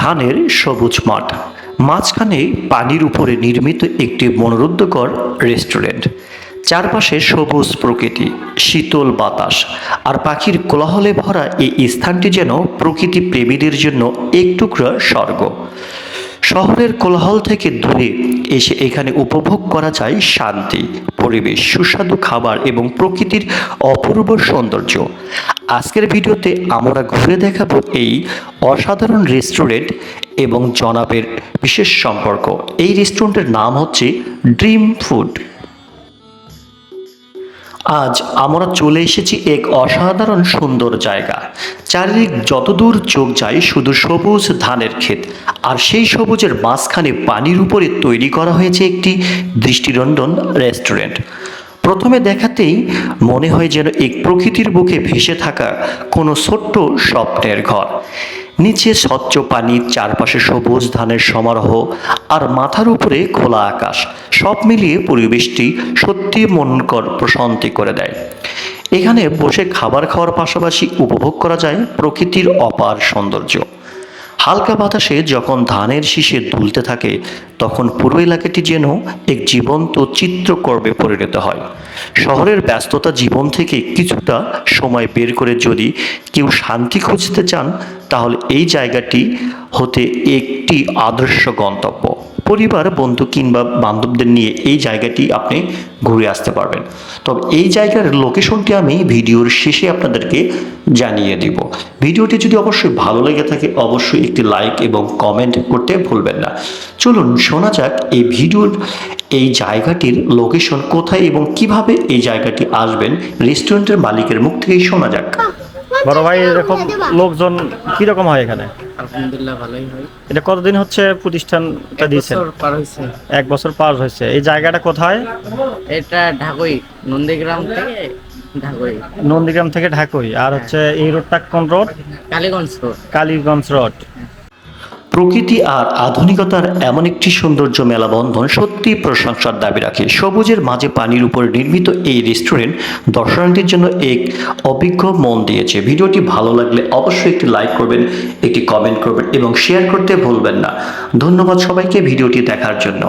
ধানের সবুজ মাঠ, মাঝখানে পানির উপরে নির্মিত একটি মনোরুদ্ধকর রেস্টুরেন্ট। চারপাশে সবুজ প্রকৃতি, শীতল বাতাস আর পাখির কোলাহলে ভরা এই স্থানটি যেন প্রকৃতি প্রেমীদের জন্য এক টুকরা স্বর্গ। শহরের কোলাহল থেকে দূরে এসে এখানে উপভোগ করা যায় শান্তি, পরিবেশ, সুস্বাদু খাবার এবং প্রকৃতির অপূর্ব সৌন্দর্য। আজকের ভিডিওতে আমরা ঘুরে দেখাবো এই অসাধারণ রেস্টুরেন্ট এবং জনাবের বিশেষ সম্পর্ক। এই রেস্টুরেন্টের নাম হচ্ছে ড্রিম ফুড। আজ আমরা চলে এসেছি এক অসাধারণ সুন্দর জায়গা। চারিদিক যতদূর চোখ যায় শুধু সবুজ ধানের ক্ষেত, আর সেই সবুজের মাঝখানে পানির উপরে তৈরি করা হয়েছে একটি দৃষ্টিনন্দন রেস্টুরেন্ট। প্রথমে দেখাতেই মনে হয় যেন এক প্রকৃতির বুকে ভেসে থাকা কোনো ছোট্ট স্বপ্নের ঘর। নিচে স্বচ্ছ পানি, চারপাশে সবুজ ধানের সমারোহ আর মাথার উপরে খোলা আকাশ, সব মিলিয়ে পরিবেশটি সত্যি মনকর প্রশান্তি করে দেয়। এখানে বসে খাবার খাওয়ার পাশাপাশি উপভোগ করা যায় প্রকৃতির অপার সৌন্দর্য। হালকা বাতাসে যখন ধানের শীষে দুলতে থাকে তখন পুরো এলাকাটি যেন এক জীবন্ত চিত্রকর্মে পরিণত হয়। শহরের ব্যস্ততা জীবন থেকে কিছুটা সময় বের করে যদি কেউ শান্তি খুঁজতে চান তাহলে এই জায়গাটি হতে একটি আদর্শ গন্তব্য। পরিবার, বন্ধু কিংবা বান্ধবদের নিয়ে এই জায়গাটি আপনি ঘুরে আসতে পারবেন। তবে এই জায়গার লোকেশনটি আমি ভিডিওর শেষে আপনাদেরকে জানিয়ে দিব। ভিডিওটি যদি অবশ্যই ভালো লেগে থাকে অবশ্যই একটি লাইক এবং কমেন্ট করতে ভুলবেন না। চলুন শোনা যাক এই জায়গাটির লোকেশন কোথায় এবং কিভাবে এই জায়গাটি আসবেন। রেস্টুরেন্টের মালিকের মুখ থেকেই শোনা যাক। বড় ভাই, এরকম লোকজন কিরকম হয় এখানে? আলহামদুলিল্লাহ ভালোই হয়। এটা কতদিন হচ্ছে প্রতিষ্ঠানটা দিয়েছেন? পার হয়েছে। 1 বছর পার হয়েছে। এই জায়গাটা কোথায়? এটা ঢাকুই, নন্দীগ্রাম থেকে ঢাকুই। নন্দীগ্রাম থেকে ঢাকুই। আর হচ্ছে এই রোডটা কোন road? Kaliganj road. Kaliganj road. প্রকৃতি আর আধুনিকতার এমন একটি সৌন্দর্য মেলাবন্ধন সত্যি প্রশংসার দাবি রাখে। সবুজের মাঝে পানির উপরে নির্মিত এই রেস্টুরেন্ট দর্শনার্থীর জন্য এক অভিজ্ঞ মন দিয়েছে। ভিডিওটি ভালো লাগলে অবশ্যই একটি লাইক করবেন, একটি কমেন্ট করবেন এবং শেয়ার করতে ভুলবেন না। ধন্যবাদ সবাইকে ভিডিওটি দেখার জন্য।